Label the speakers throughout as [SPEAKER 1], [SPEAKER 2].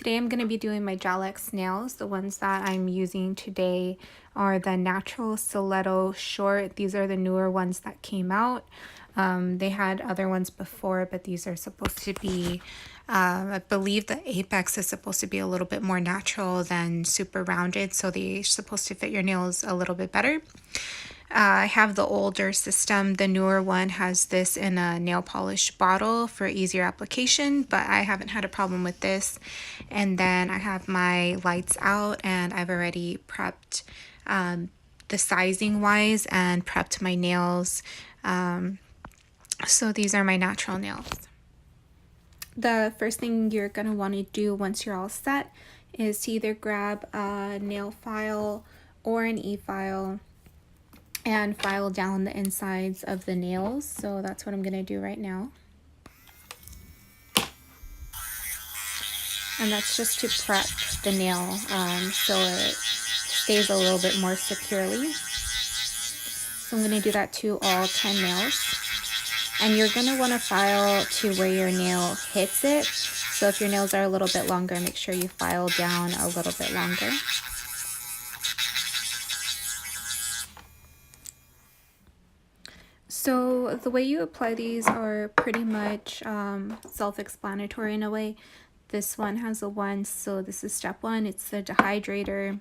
[SPEAKER 1] Today I'm going to be doing my Gel-x nails. The ones that I'm using today are the Natural Stiletto Short. These are the newer ones that came out. They had other ones before, but these are supposed to be, I believe the apex is supposed to be a little bit more natural than super rounded, so they're supposed to fit your nails a little bit better. I have the older system. The newer one has this in a nail polish bottle for easier application, but I haven't had a problem with this. And then I have my lights out, and I've already prepped the sizing wise and prepped my nails. So these are my natural nails. The first thing you're going to want to do once you're all set is to either grab a nail file or an e-file and file down the insides of the nails. So that's what I'm going to do right now. And that's just to prep the nail so it stays a little bit more securely. So I'm going to do that to all 10 nails. And you're going to want to file to where your nail hits it. So if your nails are a little bit longer, make sure you file down a little bit longer. So the way you apply these are pretty much self-explanatory in a way. This one has a 1, so this is step 1. It's the dehydrator,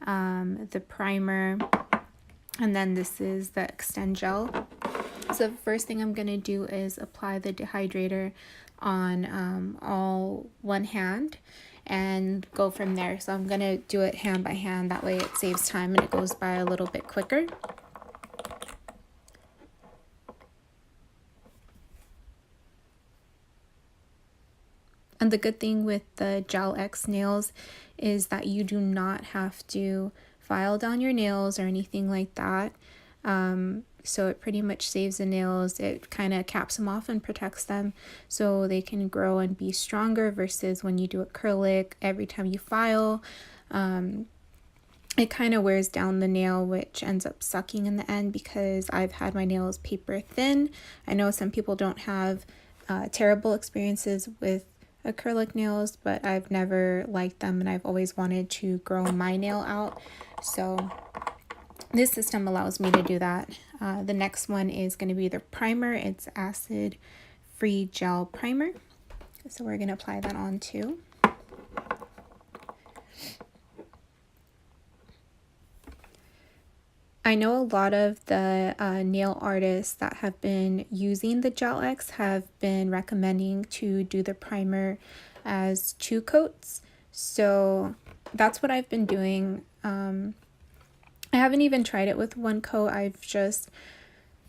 [SPEAKER 1] the primer, and then this is the extend gel. So the first thing I'm going to do is apply the dehydrator on all one hand and go from there. So I'm going to do it hand by hand. That way it saves time and it goes by a little bit quicker. And the good thing with the Gel-x nails is that you do not have to file down your nails or anything like that. So it pretty much saves the nails. It kind of caps them off and protects them so they can grow and be stronger, versus when you do acrylic, every time you file, it kind of wears down the nail, which ends up sucking in the end because I've had my nails paper thin. I know some people don't have terrible experiences with acrylic nails, but I've never liked them and I've always wanted to grow my nail out. So this system allows me to do that. The next one is going to be the primer. It's acid-free gel primer. So we're going to apply that on too. I know a lot of the nail artists that have been using the Gel-x have been recommending to do the primer as 2 coats. So that's what I've been doing. I haven't even tried it with 1 coat. I've just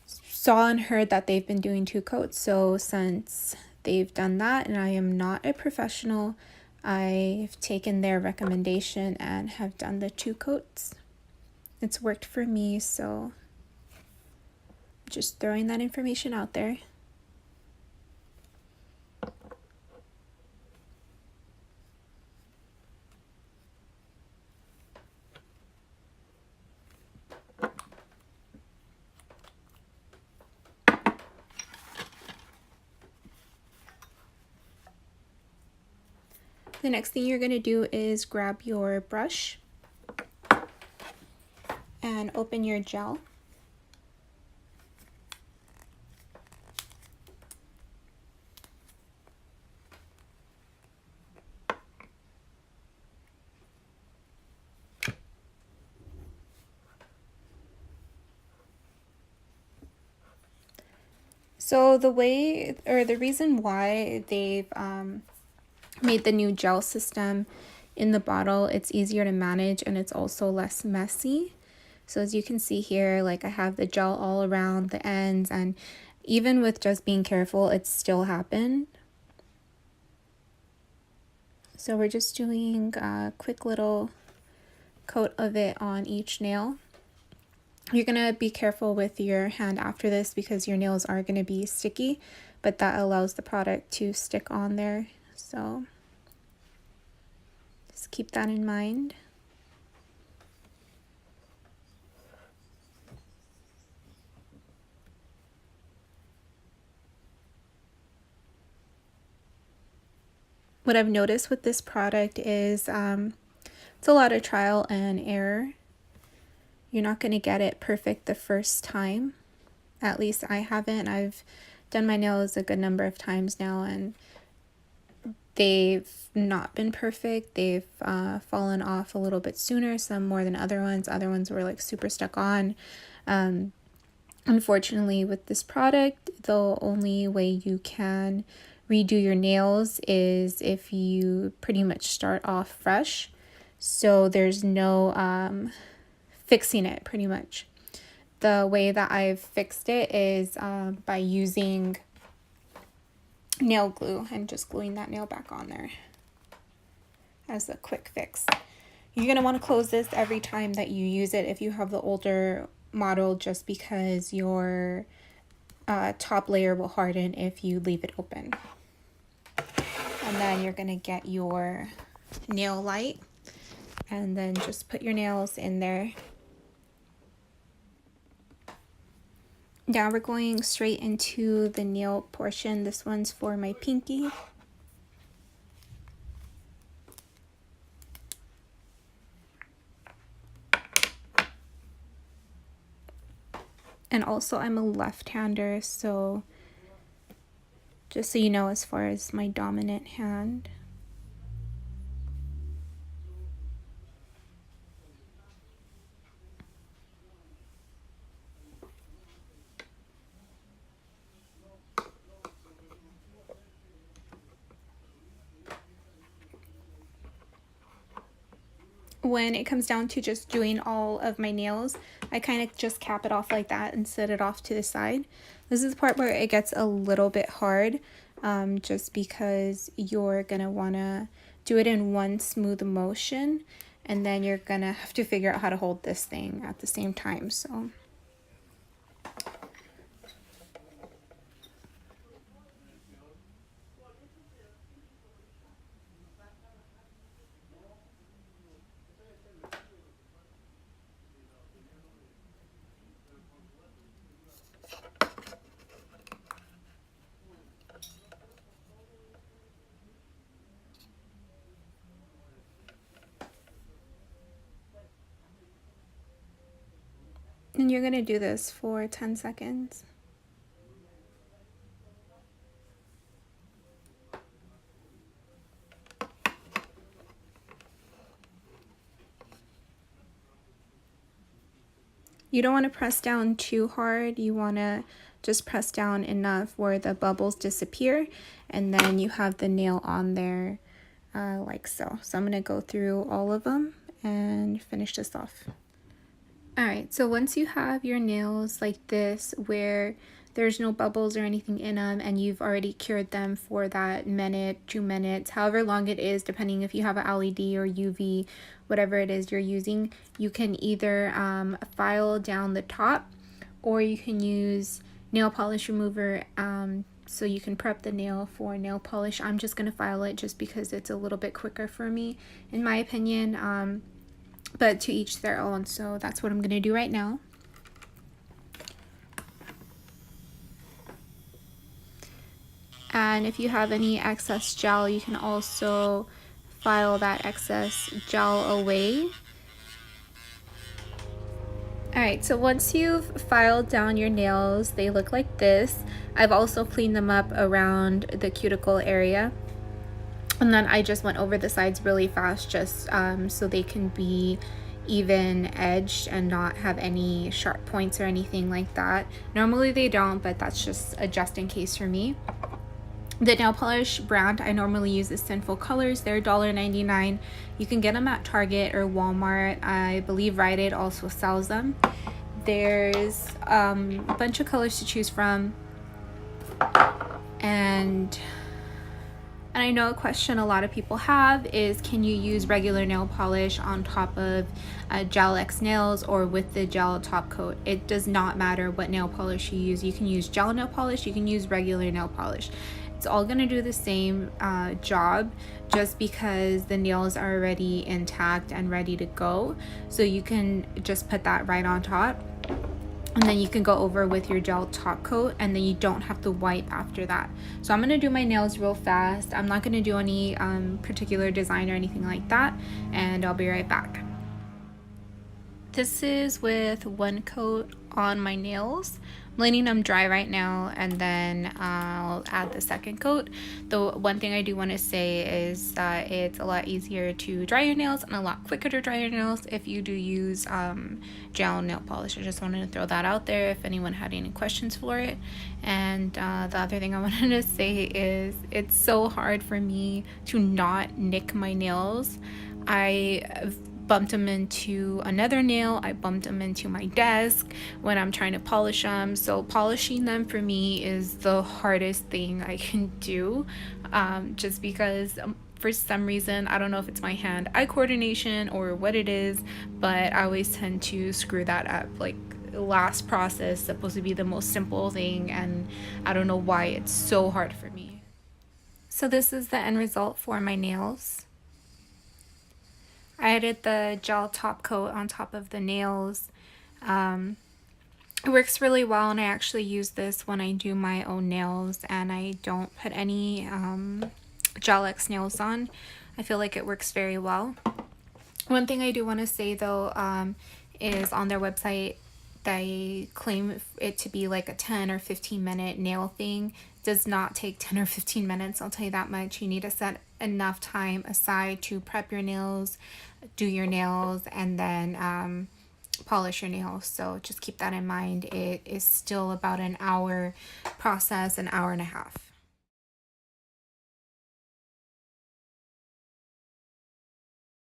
[SPEAKER 1] saw and heard that they've been doing 2 coats. So since they've done that, and I am not a professional, I've taken their recommendation and have done the 2 coats. It's worked for me, so just throwing that information out there. The next thing you're going to do is grab your brush and open your gel. So the way, or the reason why they've made the new gel system in the bottle, it's easier to manage and it's also less messy. So as you can see here, like I have the gel all around the ends, and even with just being careful, it still happened. So we're just doing a quick little coat of it on each nail. You're going to be careful with your hand after this because your nails are going to be sticky, but that allows the product to stick on there. So just keep that in mind. What I've noticed with this product is it's a lot of trial and error. You're not going to get it perfect the first time. At least I haven't. I've done my nails a good number of times now, and they've not been perfect. They've fallen off a little bit sooner, some more than other ones. Other ones were like super stuck on. Unfortunately, with this product, the only way you can redo your nails is if you pretty much start off fresh. So there's no fixing it pretty much. The way that I've fixed it is by using nail glue and just gluing that nail back on there as a quick fix. You're going to want to close this every time that you use it if you have the older model, just because your top layer will harden if you leave it open. And then you're going to get your nail light and then just put your nails in there. Now we're going straight into the nail portion. This one's for my pinky. And also I'm a left-hander, so just so you know, as far as my dominant hand. When it comes down to just doing all of my nails, I kind of just cap it off like that and set it off to the side. This is the part where it gets a little bit hard, just because you're gonna wanna do it in one smooth motion, and then you're gonna have to figure out how to hold this thing at the same time. So and you're gonna do this for 10 seconds. You don't want to press down too hard. You want to just press down enough where the bubbles disappear, and then you have the nail on there like so. So I'm going to go through all of them and finish this off. Alright, so once you have your nails like this, where there's no bubbles or anything in them, and you've already cured them for that minute, 2 minutes, however long it is, depending if you have an LED or UV, whatever it is you're using, you can either file down the top, or you can use nail polish remover so you can prep the nail for nail polish. I'm just going to file it just because it's a little bit quicker for me, in my opinion. But to each their own, so that's what I'm going to do right now. And if you have any excess gel, you can also file that excess gel away. Alright, so once you've filed down your nails, they look like this. I've also cleaned them up around the cuticle area. And then I just went over the sides really fast, just so they can be even edged and not have any sharp points or anything like that. Normally they don't, but that's just a just in case for me. The nail polish brand I normally use is Sinful Colors. They're $1.99. You can get them at Target or Walmart. I believe Rite Aid also sells them. There's a bunch of colors to choose from. And I know a question a lot of people have is, can you use regular nail polish on top of Gel-x Nails or with the gel top coat? It does not matter what nail polish you use. You can use gel nail polish, you can use regular nail polish. It's all gonna do the same job, just because the nails are already intact and ready to go. So you can just put that right on top. and then you can go over with your gel top coat, and then you don't have to wipe after that. So I'm gonna do my nails real fast. I'm not gonna do any particular design or anything like that, and I'll be right back. This is with one coat on my nails. I'm letting them dry right now, and then I'll add the second coat. The one thing I do want to say is that it's a lot easier to dry your nails and a lot quicker to dry your nails if you do use gel nail polish. I just wanted to throw that out there if anyone had any questions for it. And the other thing I wanted to say is it's so hard for me to not nick my nails. I bumped them into another nail, I bumped them into my desk when I'm trying to polish them. So polishing them for me is the hardest thing I can do, just because for some reason, I don't know if it's my hand-eye coordination or what it is, but I always tend to screw that up. Like, last process supposed to be the most simple thing, and I don't know why it's so hard for me. So this is the end result for my nails. I added the gel top coat on top of the nails. It works really well, and I actually use this when I do my own nails and I don't put any Gel-x nails on. I feel like it works very well. One thing I do want to say though is on their website they claim it to be like a 10 or 15 minute nail thing. It does not take 10 or 15 minutes, I'll tell you that much. You need to set enough time aside to prep your nails, do your nails, and then polish your nails. So just keep that in mind. It is still about an hour process, an hour and a half.